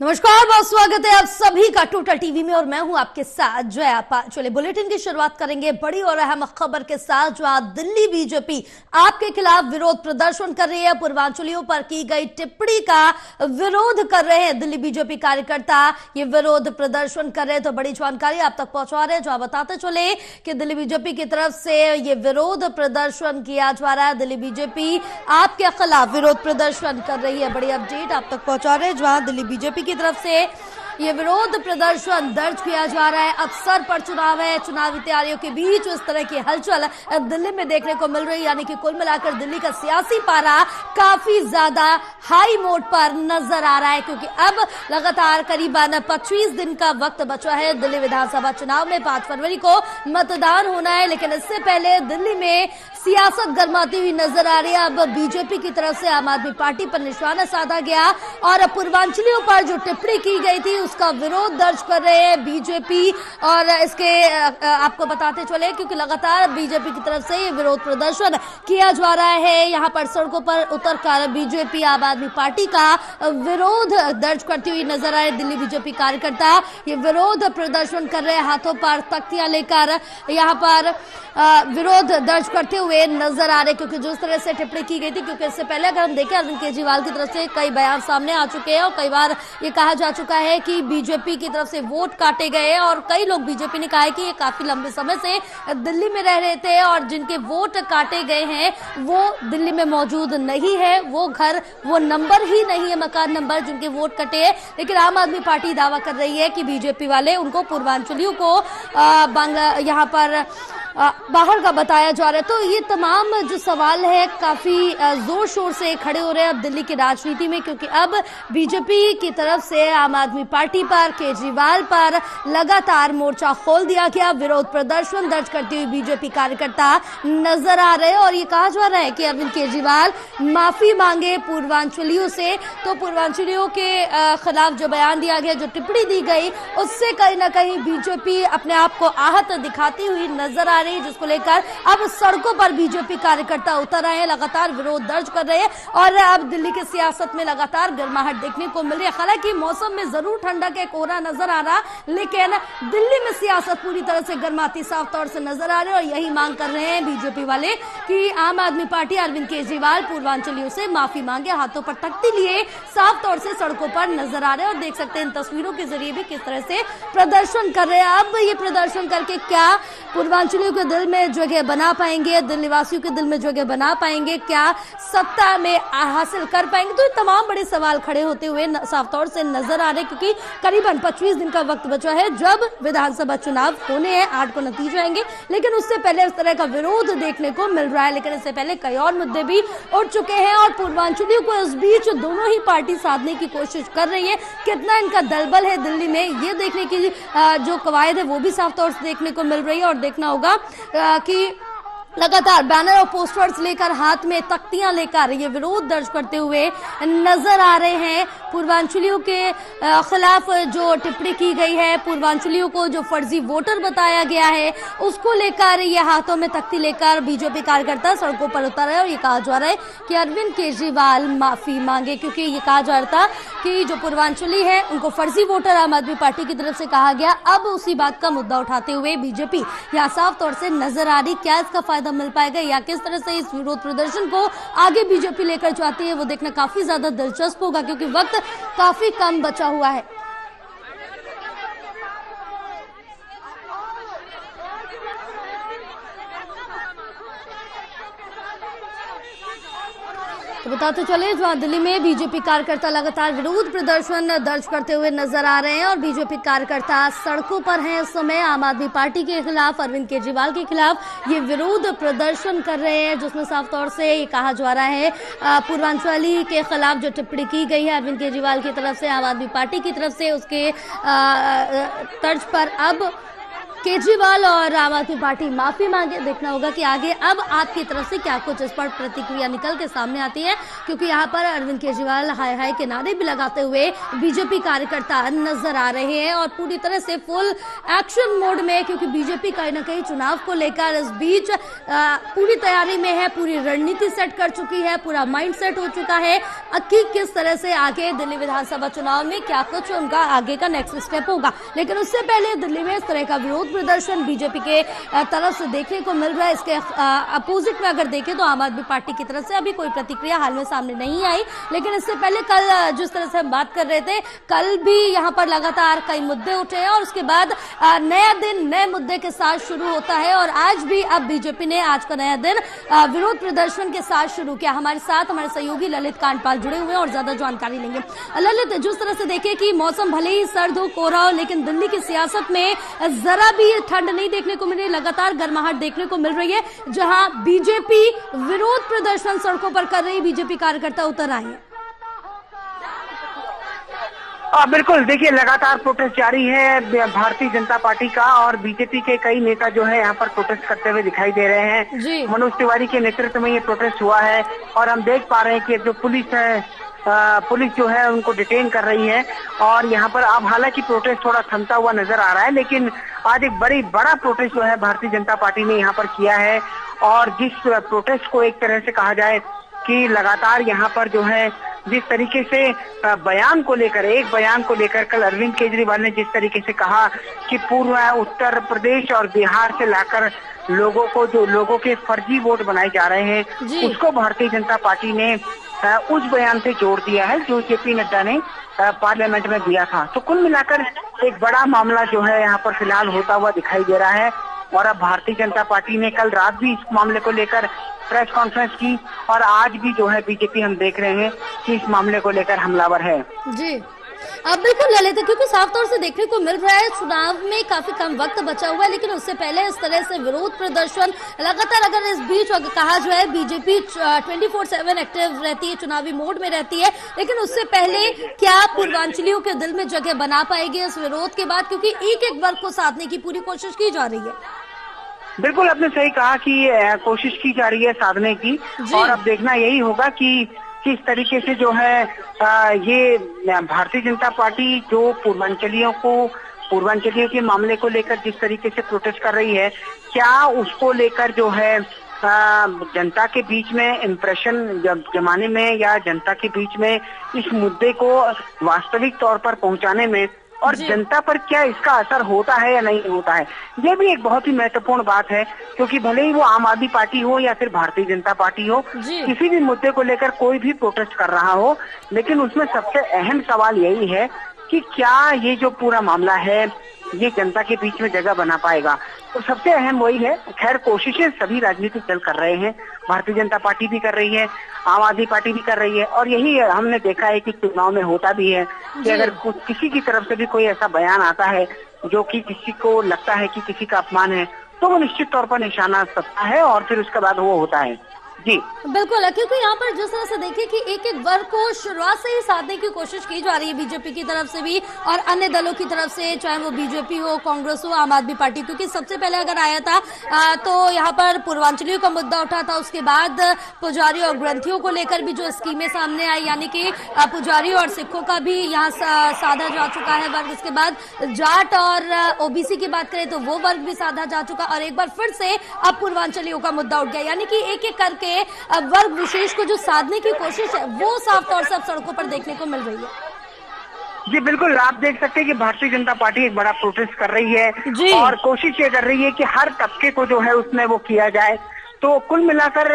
नमस्कार, बहुत स्वागत है आप सभी का टोटल टीवी में और मैं हूं आपके साथ जया। चलिए बुलेटिन की शुरुआत करेंगे बड़ी और अहम खबर के साथ, जहां दिल्ली बीजेपी आपके खिलाफ विरोध प्रदर्शन कर रही है। पूर्वांचलियों पर की गई टिप्पणी का विरोध कर रहे हैं दिल्ली बीजेपी कार्यकर्ता, ये विरोध प्रदर्शन कर रहे हैं। तो बड़ी जानकारी आप तक पहुंचा रहे हैं, जो बताते चले कि दिल्ली बीजेपी की तरफ से ये विरोध प्रदर्शन किया जा रहा है। दिल्ली बीजेपी आपके खिलाफ विरोध प्रदर्शन कर रही है। बड़ी अपडेट आप तक पहुंचा रहे हैं, जहां दिल्ली बीजेपी की तरफ से ये विरोध प्रदर्शन दर्ज किया जा रहा है। अवसर पर चुनाव है, चुनावी तैयारियों के बीच इस तरह की हलचल दिल्ली में देखने को मिल रही है। यानी कि कुल मिलाकर दिल्ली का सियासी पारा काफी ज्यादा हाई मोड पर नजर आ रहा है, क्योंकि अब लगातार करीबन 25 दिन का वक्त बचा है। दिल्ली विधानसभा चुनाव में 5 फरवरी को मतदान होना है, लेकिन इससे पहले दिल्ली में सियासत गर्माती हुई नजर आ रही है। अब बीजेपी की तरफ से आम आदमी पार्टी पर निशाना साधा गया और पूर्वांचलियों पर जो टिप्पणी की गई थी उसका विरोध दर्ज कर रहे हैं बीजेपी। और इसके आपको बताते चले, क्योंकि लगातार बीजेपी की तरफ से ये विरोध प्रदर्शन किया जा रहा है। यहाँ पर सड़कों पर उतरकर बीजेपी आम आदमी पार्टी का विरोध दर्ज करती हुई नजर आए। दिल्ली बीजेपी कार्यकर्ता ये विरोध प्रदर्शन कर रहे हैं, हाथों पर तख्तियां लेकर यहाँ पर विरोध दर्ज करते हुए नजर आ रहे, क्योंकि जिस तरह से टिप्पणी की गई थी, क्योंकि इससे पहले अगर हम देखें अरविंद केजरीवाल की तरफ से कई बयान सामने आ चुके हैं और कई बार ये कहा जा चुका है कि बीजेपी की तरफ से वोट काटे गए हैं। और कई लोग बीजेपी ने कहा है कि ये काफी लंबे समय से दिल्ली में रह रहे थे और जिनके वोट काटे गए हैं वो दिल्ली में मौजूद नहीं है, वो घर, वो नंबर ही नहीं है, मकान नंबर जिनके वोट कटे हैं। लेकिन आम आदमी पार्टी दावा कर रही है कि बीजेपी वाले उनको पूर्वांचलियों को बांग्ला यहाँ पर बाहर का बताया जा रहा है। तो ये तमाम जो सवाल है काफी जोर शोर से खड़े हो रहे हैं अब दिल्ली की राजनीति में, क्योंकि अब बीजेपी की तरफ से आम आदमी पार्टी पर, केजरीवाल पर लगातार मोर्चा खोल दिया गया। विरोध प्रदर्शन दर्ज करती हुई बीजेपी कार्यकर्ता नजर आ रहे हैं और ये कहा जा रहा है कि अरविंद केजरीवाल माफी मांगे पूर्वांचलियों से। तो पूर्वांचलियों के खिलाफ जो बयान दिया गया, जो टिप्पणी दी गई, उससे कहीं ना कहीं बीजेपी अपने आप को आहत दिखाती हुई नजर आ रही, जिसको लेकर अब सड़कों पर बीजेपी कार्यकर्ता उतर आए हैं, लगातार विरोध दर्ज कर रहे हैं और अब दिल्ली की सियासत में लगातार गर्माहट देखने को मिल रही है। हालांकि मौसम में जरूर ठंडक है, कोहरा नजर आ रहा, लेकिन दिल्ली में सियासत पूरी तरह से गर्माती साफ तौर से नजर आ रही है। और यही मांग कर रहे हैं बीजेपी वाले कि आम आदमी पार्टी, अरविंद केजरीवाल पूर्वांचलियों से माफी मांगे, हाथों पर तख्ती लिए साफ तौर से सड़कों पर नजर आ रहे हैं। और देख सकते हैं इन तस्वीरों के जरिए भी किस तरह से प्रदर्शन कर रहे हैं। अब ये प्रदर्शन करके क्या पूर्वांचलियों के दिल में जगह बना पाएंगे, दिल्ली वासियों के दिल में जगह बना पाएंगे, क्या सत्ता में हासिल कर पाएंगे? तो ये तमाम बड़े सवाल खड़े होते हुए साफ तौर से नजर आ रहे, क्योंकि करीबन 25 दिन का वक्त बचा है जब विधानसभा चुनाव होने हैं, 8 को नतीजे आएंगे। लेकिन उससे पहले इस तरह का विरोध देखने को मिल रहा है। लेकिन इससे पहले कई और मुद्दे भी उठ चुके हैं और पूर्वांचलियों को इस बीच दोनों ही पार्टी साधने की कोशिश कर रही है। कितना इनका दलबल है दिल्ली में, ये देखने की जो कवायद है वो भी साफ तौर से देखने को मिल रही है। और देखना होगा कि लगातार बैनर और पोस्टर्स लेकर, हाथ में तख्तियां लेकर ये विरोध दर्ज करते हुए नजर आ रहे हैं। पूर्वांचलियों के खिलाफ जो टिप्पणी की गई है, पूर्वांचलियों को जो फर्जी वोटर बताया गया है, उसको लेकर ये हाथों में तख्ती लेकर बीजेपी कार्यकर्ता सड़कों पर उतर है। और ये कहा जा रहा है कि अरविंद केजरीवाल माफी मांगे, क्योंकि ये कहा जा रहा था कि जो पूर्वांचली है उनको फर्जी वोटर आम आदमी पार्टी की तरफ से कहा गया। अब उसी बात का मुद्दा उठाते हुए बीजेपी यहाँ साफ तौर से नजर आ रही। क्या इसका फायदा मिल पाएगा या किस तरह से इस विरोध प्रदर्शन को आगे बीजेपी लेकर जाती है, वो देखना काफी ज्यादा दिलचस्प होगा, क्योंकि वक्त काफी कम बचा हुआ है। तो बताते चले, जहां दिल्ली में बीजेपी कार्यकर्ता लगातार विरोध प्रदर्शन दर्ज करते हुए नजर आ रहे हैं और बीजेपी कार्यकर्ता सड़कों पर हैं इस समय। आम आदमी पार्टी के खिलाफ, अरविंद केजरीवाल के खिलाफ ये विरोध प्रदर्शन कर रहे हैं, जिसमें साफ तौर से ये कहा जा रहा है पूर्वांचली के खिलाफ जो टिप्पणी की गई है अरविंद केजरीवाल की तरफ से, आम आदमी पार्टी की तरफ से, उसके तर्ज पर अब केजरीवाल और आम आदमी पार्टी माफी मांगे। देखना होगा कि आगे अब आपकी तरफ से क्या कुछ इस पर प्रतिक्रिया निकल के सामने आती है, क्योंकि यहाँ पर अरविंद केजरीवाल हाय हाय के नारे भी लगाते हुए बीजेपी कार्यकर्ता नजर आ रहे हैं और पूरी तरह से फुल एक्शन मोड में, क्योंकि बीजेपी कहीं ना कहीं चुनाव को लेकर इस बीच पूरी तैयारी में है, पूरी रणनीति सेट कर चुकी है, पूरा माइंड सेट हो चुका है कि किस तरह से आगे दिल्ली विधानसभा चुनाव में क्या कुछ उनका आगे का नेक्स्ट स्टेप होगा। लेकिन उससे पहले दिल्ली में इस तरह का विरोध प्रदर्शन बीजेपी के तरफ से देखने को मिल रहा है। इसके अपोजिट में अगर देखें तो आम आदमी पार्टी की तरफ से अभी कोई प्रतिक्रिया हाल में सामने नहीं आई। लेकिन इससे पहले कल जिस तरह से हम बात कर रहे थे, कल भी यहाँ पर लगातार कई मुद्दे उठे हैं और उसके बाद नया दिन नए मुद्दे के साथ शुरू होता है और आज भी अब बीजेपी ने आज का नया दिन विरोध प्रदर्शन के साथ शुरू किया। हमारे साथ हमारे सहयोगी ललित कांडपाल जुड़े हुए हैं और ज्यादा जानकारी लेंगे। ललित, जिस तरह से देखें कि मौसम भले ही सर्द हो, कोहरा हो, लेकिन दिल्ली की सियासत में जरा भी ठंड नहीं देखने को मिल रही, लगातार गर्माहट देखने को मिल रही है। जहां बीजेपी विरोध प्रदर्शन सड़कों पर कर रही, बीजेपी कार्यकर्ता उतर आए हैं। बिल्कुल, देखिए लगातार प्रोटेस्ट जारी है भारतीय जनता पार्टी का और बीजेपी के कई नेता जो है यहाँ पर प्रोटेस्ट करते हुए दिखाई दे रहे हैं। मनोज तिवारी के नेतृत्व में ये प्रोटेस्ट हुआ है और हम देख पा रहे हैं कि जो पुलिस है, पुलिस जो है उनको डिटेन कर रही है और यहाँ पर अब हालांकि प्रोटेस्ट थोड़ा थमता हुआ नजर आ रहा है, लेकिन आज एक बड़ा प्रोटेस्ट जो है भारतीय जनता पार्टी ने यहाँ पर किया है। और जिस प्रोटेस्ट को एक तरह से कहा जाए कि लगातार यहाँ पर जो है जिस तरीके से एक बयान को लेकर कल अरविंद केजरीवाल ने जिस तरीके से कहा कि पूर्व उत्तर प्रदेश और बिहार से लाकर लोगों के फर्जी वोट बनाए जा रहे हैं, उसको भारतीय जनता पार्टी ने उस बयान से जोड़ दिया है जो जेपी नड्डा ने पार्लियामेंट में दिया था। तो कुल मिलाकर एक बड़ा मामला जो है यहाँ पर फिलहाल होता हुआ दिखाई दे रहा है और अब भारतीय जनता पार्टी ने कल रात भी इस मामले को लेकर प्रेस कॉन्फ्रेंस की और आज भी जो है बीजेपी हम देख रहे हैं कि इस मामले को लेकर हमलावर है। जी अब बिल्कुल ललित, क्योंकि साफ तौर से देखने को मिल रहा है चुनाव में काफी कम वक्त बचा हुआ है, लेकिन उससे पहले इस तरह से विरोध प्रदर्शन लगातार, अगर इस बीच कहा जो है बीजेपी 24/7 एक्टिव रहती है, चुनावी मोड में रहती है, लेकिन उससे पहले क्या पूर्वांचलियों के दिल में जगह बना पाएगी इस विरोध के बाद, क्योंकि एक एक वर्ग को साधने की पूरी कोशिश की जा रही है। बिल्कुल, आपने सही कहा कि कोशिश की जा रही है साधने की और अब देखना यही होगा कि किस तरीके से जो है ये भारतीय जनता पार्टी जो पूर्वांचलियों के मामले को लेकर जिस तरीके से प्रोटेस्ट कर रही है, क्या उसको लेकर जो है जनता के बीच में इम्प्रेशन जमाने में या जनता के बीच में इस मुद्दे को वास्तविक तौर पर पहुंचाने में और जनता पर क्या इसका असर होता है या नहीं होता है, ये भी एक बहुत ही महत्वपूर्ण बात है। क्योंकि भले ही वो आम आदमी पार्टी हो या फिर भारतीय जनता पार्टी हो, किसी भी मुद्दे को लेकर कोई भी प्रोटेस्ट कर रहा हो, लेकिन उसमें सबसे अहम सवाल यही है कि क्या ये जो पूरा मामला है ये जनता के बीच में जगह बना पाएगा। तो सबसे अहम वही है। खैर, कोशिशें सभी राजनीतिक दल कर रहे हैं, भारतीय जनता पार्टी भी कर रही है, आम आदमी पार्टी भी कर रही है और यही हमने देखा है कि चुनाव में होता भी है कि अगर किसी की तरफ से भी कोई ऐसा बयान आता है जो कि किसी को लगता है कि किसी का अपमान है, तो वो निश्चित तौर पर निशाना सकता है और फिर उसके बाद वो होता है। जी बिल्कुल, क्योंकि यहाँ पर जिस तरह से देखिए कि एक एक वर्ग को शुरुआत से ही साधने की कोशिश की जा रही है बीजेपी की तरफ से भी और अन्य दलों की तरफ से, चाहे वो बीजेपी हो, कांग्रेस हो, आम आदमी पार्टी। क्योंकि सबसे पहले अगर आया था तो यहाँ पर पूर्वांचलियों का मुद्दा उठा था, उसके बाद पुजारी और ग्रंथियों को लेकर भी जो स्कीमें सामने आई, यानी कि पुजारी और सिखों का भी यहाँ साधा जा चुका है वर्ग। इसके बाद जाट और ओबीसी की बात करें तो वो वर्ग भी साधा जा चुका और एक बार फिर से अब पूर्वांचलियों का मुद्दा उठ गया, यानी कि एक एक करके वर्ग विशेष को जो साधने की कोशिश है वो साफ तौर से अब सड़कों पर देखने को मिल रही है। जी बिल्कुल, आप देख सकते हैं कि भारतीय जनता पार्टी एक बड़ा प्रोटेस्ट कर रही है और कोशिश ये कर रही है कि हर तबके को जो है उसमें वो किया जाए। तो कुल मिलाकर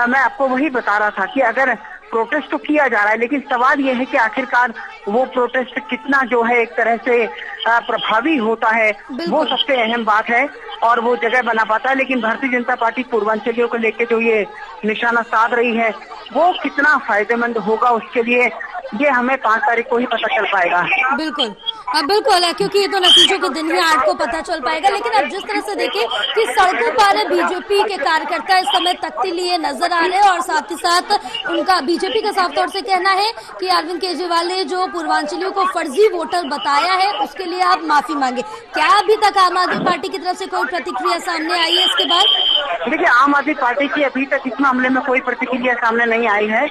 मैं आपको वही बता रहा था कि अगर प्रोटेस्ट तो किया जा रहा है, लेकिन सवाल ये है कि आखिरकार वो प्रोटेस्ट कितना जो है एक तरह से प्रभावी होता है, वो सबसे अहम बात है और वो जगह बना पाता है। लेकिन भारतीय जनता पार्टी पूर्वांचलियों को लेकर जो ये निशाना साध रही है वो कितना फायदेमंद होगा उसके लिए ये हमें 5 तारीख को ही पता चल पाएगा। बिल्कुल। बिल्कुल है, क्योंकि ये तो नतीजों के दिन ही 8 को पता चल पाएगा। लेकिन अब जिस तरह से देखें कि सड़कों पर बीजेपी के कार्यकर्ता इस समय तख्ती लिए नजर आ रहे हैं और साथ ही साथ उनका बीजेपी का साफ तौर से कहना है कि अरविंद केजरीवाल ने जो पूर्वांचलियों को फर्जी वोटर बताया है उसके लिए आप माफी मांगे। क्या अभी तक आम आदमी पार्टी की तरफ से कोई प्रतिक्रिया सामने आई है इसके बाद? देखिए, आम आदमी पार्टी की अभी तक इस मामले में कोई प्रतिक्रिया सामने नहीं आई है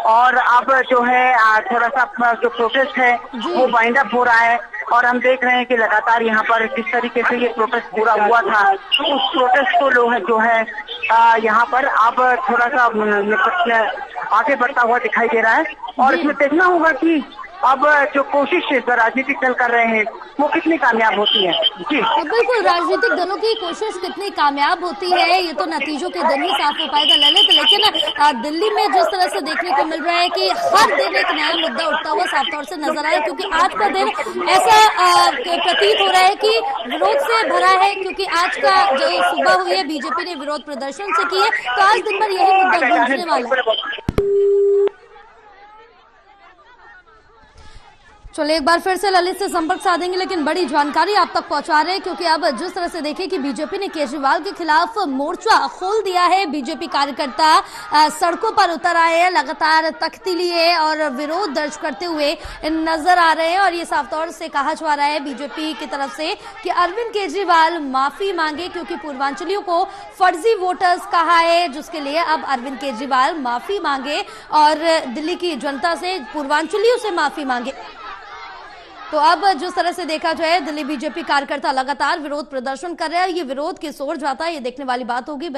और अब जो है थोड़ा सा जो प्रोटेस्ट है वो वाइंड अप हो रहा है और हम देख रहे हैं कि लगातार यहाँ पर जिस तरीके से ये प्रोटेस्ट पूरा हुआ था उस प्रोटेस्ट को जो है यहाँ पर अब थोड़ा सा आगे बढ़ता हुआ दिखाई दे रहा है और इसमें देखना होगा कि अब जो कोशिश राजनीतिक दल कर रहे हैं वो कितनी कामयाब होती है। जी बिल्कुल, राजनीतिक दलों की कोशिश कितनी कामयाब होती है ये तो नतीजों के दिन ही साफ हो पाएगा ललित। लेकिन दिल्ली में जिस तरह से देखने को मिल रहा है कि हर दिन एक नया मुद्दा उठता हुआ साफ तौर से नजर आ रहा है, क्योंकि आज का दिन ऐसा प्रतीत हो रहा है कि विरोध से भरा है, क्योंकि आज का जो सुबह हुई है बीजेपी ने विरोध प्रदर्शन से की है, तो आज दिन भर यही मुद्दा गूंजने वाला है। चलिए एक बार फिर से ललित से संपर्क साधेंगे, लेकिन बड़ी जानकारी आप तक पहुंचा रहे हैं, क्योंकि अब जिस तरह से देखें कि बीजेपी ने केजरीवाल के खिलाफ मोर्चा खोल दिया है। बीजेपी कार्यकर्ता सड़कों पर उतर आए हैं, लगातार तख्ती लिए और विरोध दर्ज करते हुए नजर आ रहे हैं और ये साफ तौर से कहा जा रहा है बीजेपी की तरफ से कि अरविंद केजरीवाल माफी मांगे, क्योंकि पूर्वांचलियों को फर्जी वोटर्स कहा है, जिसके लिए अब अरविंद केजरीवाल माफी मांगे और दिल्ली की जनता से, पूर्वांचलियों से माफी मांगे। तो अब जिस तरह से देखा जाए दिल्ली बीजेपी कार्यकर्ता लगातार विरोध प्रदर्शन कर रहे हैं, ये विरोध किस ओर जाता है ये देखने वाली बात होगी।